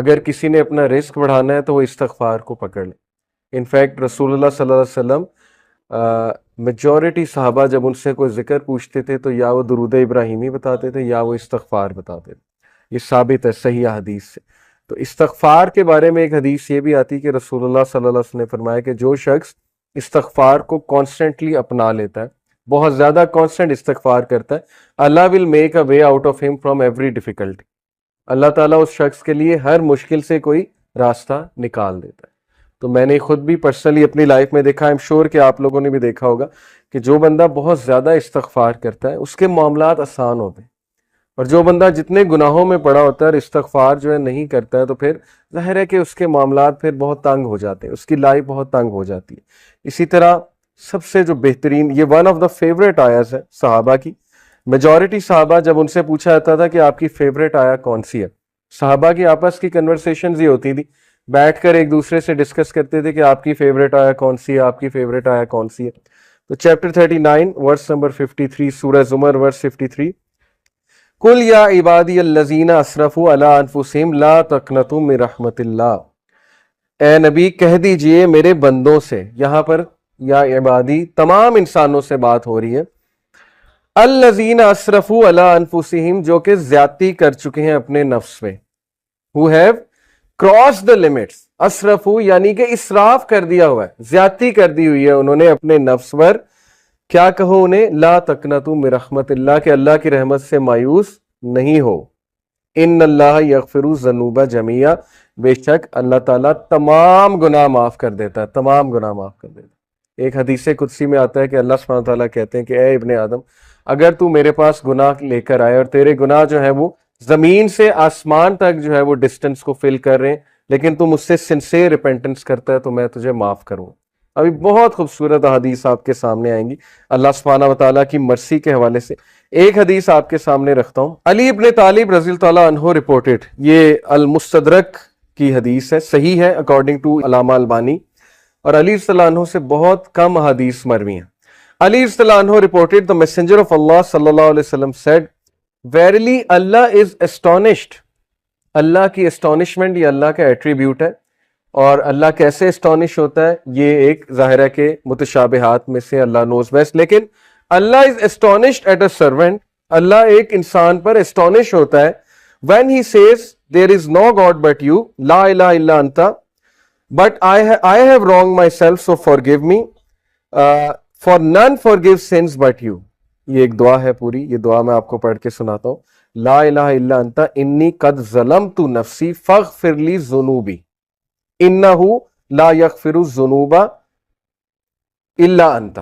اگر کسی نے اپنا رزق بڑھانا ہے تو وہ استغفار کو پکڑ لے. انفیکٹ رسول اللہ صلی اللہ علیہ وسلم میجورٹی صحابہ جب ان سے کوئی ذکر پوچھتے تھے تو یا وہ درود ابراہیمی بتاتے تھے یا وہ استغفار بتاتے تھے. یہ ثابت ہے صحیح حدیث سے. تو استغفار کے بارے میں ایک حدیث یہ بھی آتی کہ رسول اللہ صلی اللہ علیہ وسلم نے فرمایا کہ جو شخص استغفار کو کانسٹنٹلی اپنا لیتا ہے, بہت زیادہ کانسٹنٹ استغفار کرتا ہے, اللہ will make a way out of him from every difficulty. اللہ تعالیٰ اس شخص کے لیے ہر مشکل سے کوئی راستہ نکال دیتا ہے. تو میں نے خود بھی پرسنلی اپنی لائف میں دیکھا, ایم شور کہ آپ لوگوں نے بھی دیکھا ہوگا کہ جو بندہ بہت زیادہ استغفار کرتا ہے اس کے معاملات آسان ہوتے ہیں, اور جو بندہ جتنے گناہوں میں پڑا ہوتا ہے اور استغفار جو ہے نہیں کرتا ہے تو پھر ظاہر ہے کہ اس کے معاملات پھر بہت تنگ ہو جاتے ہیں, اس کی لائف بہت تنگ ہو جاتی ہے. اسی طرح سب سے جو بہترین, یہ ون آف دا فیوریٹ آیاز ہے صحابہ کی. میجورٹی صحابہ جب ان سے پوچھا جاتا تھا کہ آپ کی فیوریٹ آیا کون سی ہے, صحابہ کی آپس کی کنورسیشنز ہی ہوتی تھی, بیٹھ کر ایک دوسرے سے ڈسکس کرتے تھے کہ آپ کی فیوریٹ آیا کون سی ہے, آپ کی فیوریٹ آیا کون سی ہے. تو چیپٹر 39 ورس نمبر 53, سورہ زمر ورس 53, قل یا عبادی الذین اسرفوا علی انفسہم لا تقنطوا من رحمت اللہ. اے نبی کہہ دیجئے میرے بندوں سے, یہاں پر یا عبادی تمام انسانوں سے بات ہو رہی ہے, الذین اسرفوا علی انفسہم جو کہ زیادتی کر چکے ہیں اپنے نفس میں, who have crossed the limits. اسرفوا یعنی کہ اسراف کر دیا ہوا ہے, زیادتی کر دی ہوئی ہے انہوں نے اپنے نفس پر. کیا کہو انہیں, لا تقنطوا من رحمت اللہ, کہ اللہ کی رحمت سے مایوس نہیں ہو. ان اللہ یغفر الذنوب جميعا, بے شک اللہ تعالیٰ تمام گناہ معاف کر دیتا ہے, تمام گناہ معاف کر دیتا ہے. ایک حدیث قدسی میں آتا ہے کہ اللہ سبحانہ تعالیٰ کہتے ہیں کہ اے ابن آدم, اگر تو میرے پاس گناہ لے کر آئے اور تیرے گناہ جو ہے وہ زمین سے آسمان تک جو ہے وہ ڈسٹنس کو فل کر رہے ہیں, لیکن تو مجھ سے سنسیئر ریپینٹنس کرتا ہے تو میں تجھے معاف کروں. ابھی بہت خوبصورت حدیث آپ کے سامنے آئیں گی اللہ سبحانہ وتعالیٰ کی مرسی کے حوالے سے. ایک حدیث آپ کے سامنے رکھتا ہوں. علی ابن طالب رضی اللہ تعالیٰ عنہ رپورٹڈ, یہ المستدرک کی حدیث ہے, صحیح ہے اکارڈنگ ٹو علامہ البانی, اور علی رضی اللہ عنہ سے بہت کم حدیث مروی ہیں. علی رضی اللہ عنہ reported the messenger of Allah صلی اللہ علیہ وسلم said, verily Allah is astonished. اللہ کی astonishment یہ اللہ کا ایٹریبیوٹ ہے, اور اللہ کیسے اسٹانش ہوتا ہے یہ ایک ظاہر ہے کہ متشابہات میں سے اللہ knows best. لیکن اللہ is astonished at a servant, اللہ ایک انسان پر اسٹانش ہوتا ہے when he says there is no God but you, لا الہ الا انت, but I have wronged myself so forgive me, for none forgive sins but you. یہ ایک دعا ہے پوری, یہ دعا میں آپ کو پڑھ کے سناتا ہوں. لا الہ الا انت انی قد ظلمت نفسی فاغفر لی ذنوبی انہ لا یغفر الذنوب الا انت.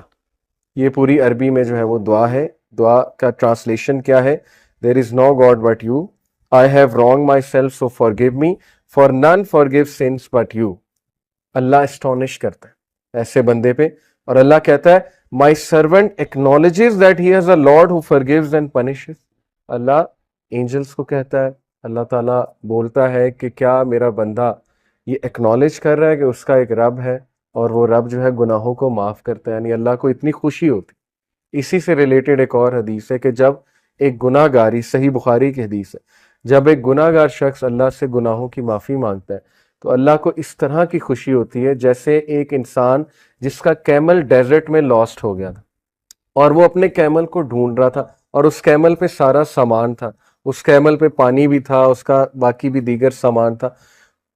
یہ پوری عربی میں جو ہے وہ دعا ہے. دعا کا ٹرانسلیشن کیا ہے, there is no God but you, I have wronged myself so forgive me, for none forgive sins but you. اللہ اسٹونش کرتا ہے ایسے بندے پہ, اور اللہ کہتا ہے my servant acknowledges that he has a Lord who forgives and punishes. Allah angels کو کہتا ہے, اللہ تعالیٰ بولتا ہے کہ کیا میرا بندہ یہ ایکنالج کر رہا ہے کہ اس کا ایک رب ہے اور وہ رب جو ہے گناہوں کو معاف کرتا ہے. یعنی اللہ کو اتنی خوشی ہوتی. اسی سے ریلیٹڈ ایک اور حدیث ہے کہ جب ایک گناہ گاری, صحیح بخاری کی حدیث ہے, جب ایک گناہ گار شخص اللہ سے گناہوں کی معافی مانگتا ہے تو اللہ کو اس طرح کی خوشی ہوتی ہے جیسے ایک انسان جس کا کیمل ڈیزرٹ میں لاسٹ ہو گیا تھا اور وہ اپنے کیمل کو ڈھونڈ رہا تھا, اور اس کیمل پہ سارا سامان تھا, اس کیمل پہ پانی بھی تھا, اس کا باقی بھی دیگر سامان تھا,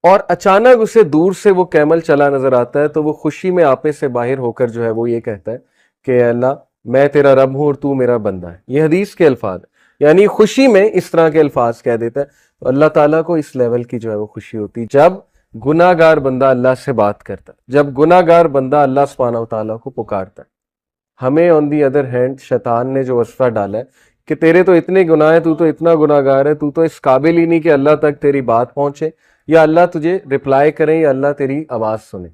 اور اچانک اسے دور سے وہ کیمل چلا نظر آتا ہے تو وہ خوشی میں آپے سے باہر ہو کر جو ہے وہ یہ کہتا ہے کہ اے اللہ میں تیرا رب ہوں اور تو میرا بندہ ہے. یہ حدیث کے الفاظ ہیں, یعنی خوشی میں اس طرح کے الفاظ کہہ دیتا ہے. تو اللہ تعالیٰ کو اس لیول کی جو ہے وہ خوشی ہوتی جب گناہ گار بندہ اللہ سے بات کرتا ہے, جب گناہ گار بندہ اللہ سبحانہ و تعالیٰ کو پکارتا ہے. ہمیں آن دی ادر ہینڈ شیطان نے جو وصفہ ڈالا ہے کہ تیرے تو اتنے گناہ ہیں, تو اتنا گناہ گار ہے, تو اس قابل ہی نہیں کہ اللہ تک تیری بات پہنچے یا اللہ تجھے رپلائی کرے یا اللہ تیری آواز سنے.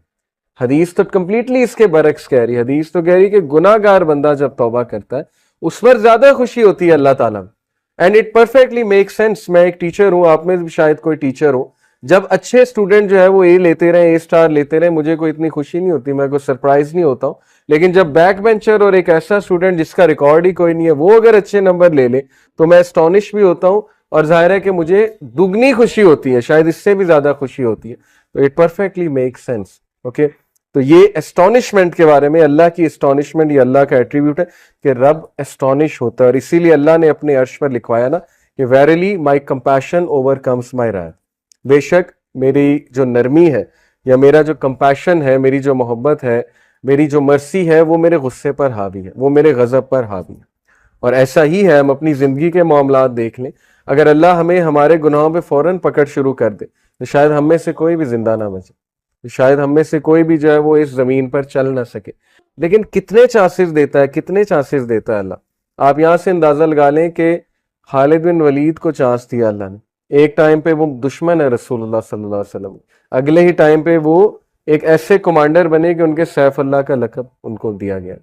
حدیث تو کمپلیٹلی اس کے برعکس کہہ رہی. حدیث تو کہہ رہی کہ گناہ گار بندہ جب توبہ کرتا ہے اس پر زیادہ خوشی ہوتی ہے اللہ تعالیٰ میں. And it perfectly make sense. میں ایک ٹیچر ہوں, آپ میں بھی شاید کوئی ٹیچر ہو. جب اچھے اسٹوڈنٹ جو ہے وہ اے لیتے رہے, اے سٹار لیتے رہے, مجھے کوئی اتنی خوشی نہیں ہوتی, میں کوئی سرپرائز نہیں ہوتا ہوں. لیکن جب بیک بینچر اور ایک ایسا اسٹوڈنٹ جس کا ریکارڈ ہی کوئی نہیں ہے وہ اگر اچھے نمبر لے لے تو میں اسٹونش بھی ہوتا ہوں, اور ظاہر ہے کہ مجھے دگنی خوشی ہوتی ہے, شاید اس سے بھی زیادہ خوشی ہوتی ہے. تو it perfectly make sense. Okay, تو یہ اسٹانشمنٹ کے بارے میں, اللہ کی اسٹانشمنٹ یہ اللہ کا ایٹریبیوٹ ہے کہ رب اسٹانش ہوتا ہے, اور اسی لیے اللہ نے اپنے عرش پر لکھوایا نا کہ ویریلی مائی کمپیشن اوور کمس مائی wrath, بے شک میری جو نرمی ہے یا میرا جو کمپیشن ہے, میری جو محبت ہے, میری جو مرسی ہے, وہ میرے غصے پر حاوی ہے, وہ میرے غضب پر حاوی ہے. اور ایسا ہی ہے, ہم اپنی زندگی کے معاملات دیکھ لیں, اگر اللہ ہمیں ہمارے گناہوں پہ فوراً پکڑ شروع کر دے تو شاید ہم میں سے کوئی بھی زندہ نہ بچے, شاید ہم میں سے کوئی بھی جو ہے وہ اس زمین پر چل نہ سکے. لیکن کتنے چانسز دیتا ہے, کتنے چانسز دیتا ہے اللہ. آپ یہاں سے اندازہ لگا لیں کہ خالد بن ولید کو چانس دیا اللہ نے, ایک ٹائم پہ وہ دشمن ہے رسول اللہ صلی اللہ علیہ وسلم, اگلے ہی ٹائم پہ وہ ایک ایسے کمانڈر بنے کہ ان کے سیف اللہ کا لقب ان کو دیا گیا.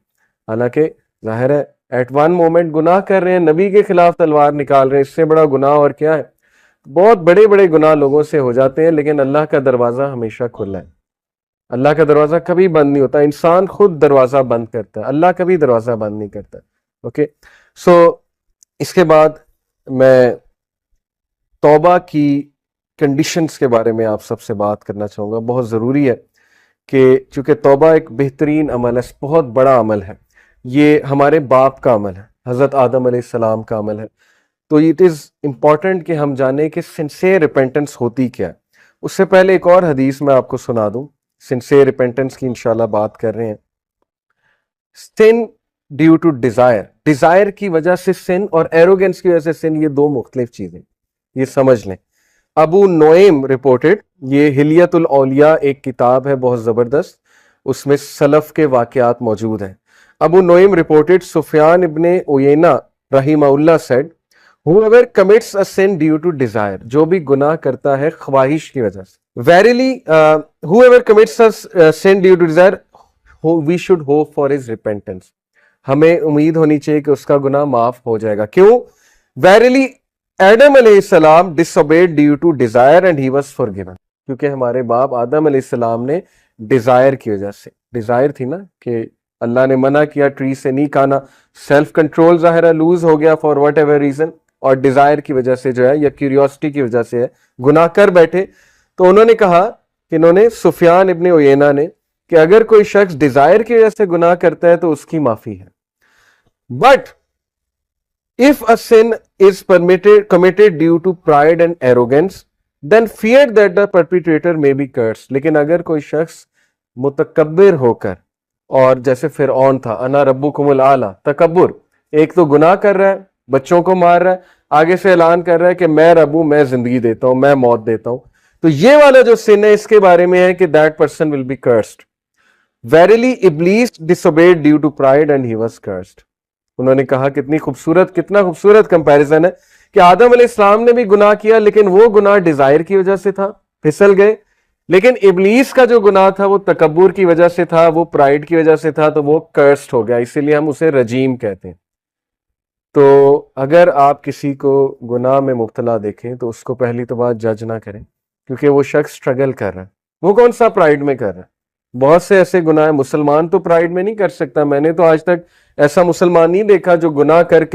حالانکہ ظاہر ہے ایٹ ون مومنٹ گناہ کر رہے ہیں, نبی کے خلاف تلوار نکال رہے ہیں, اس سے بڑا گناہ اور کیا ہے. بہت بڑے بڑے گناہ لوگوں سے ہو جاتے ہیں, لیکن اللہ کا دروازہ ہمیشہ کھلا ہے. اللہ کا دروازہ کبھی بند نہیں ہوتا, انسان خود دروازہ بند کرتا ہے, اللہ کبھی دروازہ بند نہیں کرتا. اوکے, سو اس کے بعد میں توبہ کی کنڈیشنز کے بارے میں آپ سب سے بات کرنا چاہوں گا. بہت ضروری ہے کہ چونکہ توبہ ایک بہترین عمل ہے, بہت بڑا عمل ہے, یہ ہمارے باپ کا عمل ہے, حضرت آدم علیہ السلام کا عمل ہے. تو اٹ از امپورٹنٹ کہ ہم جانیں کہ سنسیئر ریپینٹنس ہوتی کیا ہے. اس سے پہلے ایک اور حدیث میں آپ کو سنا دوں, سنسیئر ریپینٹنس کی انشاءاللہ بات کر رہے ہیں. سن ڈیو ٹو ڈیزائر, ڈیزائر کی وجہ سے سن اور ایروگنس کی وجہ سے سن, یہ دو مختلف چیزیں, یہ سمجھ لیں. ابو نعیم رپورٹڈ, یہ حلیت الاولیاء ایک کتاب ہے بہت زبردست, اس میں سلف کے واقعات موجود ہیں. ابو نعیم رپورٹڈ سفیان ابن عیینہ رحمہ اللہ said whoever commits a sin due to desire, جو بھی گناہ کرتا ہے خواہش کی وجہ سے, verily whoever commits a sin due to desire we should hope for his repentance, ہمیں امید ہونی چاہیے کہ اس کا گناہ معاف ہو جائے گا. کیوں؟ verily آدم علیہ السلام disobeyed due to desire and he was forgiven, کیونکہ ہمارے باپ آدم علیہ السلام نے ڈیزائر کی وجہ سے, ڈیزائر تھی نا کہ اللہ نے منع کیا ٹری سے نہیں کھانا, سیلف کنٹرول ظاہرہ لوز ہو گیا فار واٹ ایور ریزن, اور ڈیزائر کی وجہ سے جو ہے یا کیوریوسٹی کی وجہ سے ہے گناہ کر بیٹھے. تو انہوں نے کہا کہ انہوں نے سفیان ابن عیینہ نے کہ اگر کوئی شخص ڈیزائر کی وجہ سے گناہ کرتا ہے تو اس کی معافی ہے, but if a sin is committed due to pride and arrogance then fear that the perpetrator may be cursed. لیکن اگر کوئی شخص متکبر ہو کر, اور جیسے فرعون تھا, انا ربکم الاعلی, تکبر, ایک تو گناہ کر رہا ہے, بچوں کو مار رہا ہے, آگے سے اعلان کر رہا ہے کہ میں رب ہوں, میں زندگی دیتا ہوں, میں موت دیتا ہوں, تو یہ والا جو سن ہے اس کے بارے میں ہے کہ that person will be cursed. Verily Iblis disobeyed due to pride and he was cursed. انہوں نے کہا کتنا خوبصورت کمپیریزن ہے کہ آدم علیہ السلام نے بھی گناہ کیا, لیکن وہ گناہ ڈیزائر کی وجہ سے تھا, پھسل گئے, لیکن ابلیس کا جو گناہ تھا وہ تکبر کی وجہ سے تھا, وہ پرائڈ کی وجہ سے تھا, تو وہ کرسڈ ہو گیا, اسی لیے ہم اسے رجیم کہتے ہیں. تو اگر آپ کسی کو گناہ میں مبتلا دیکھیں تو اس کو پہلی تو بات جج نہ کریں, کیونکہ وہ شخص سٹرگل کر رہا ہے, وہ کون سا پرائڈ میں کر رہا ہے. بہت سے ایسے گناہ, مسلمان تو پرائڈ میں نہیں کر سکتا, میں نے تو آج تک ایسا مسلمان نہیں دیکھا جو گناہ کر کے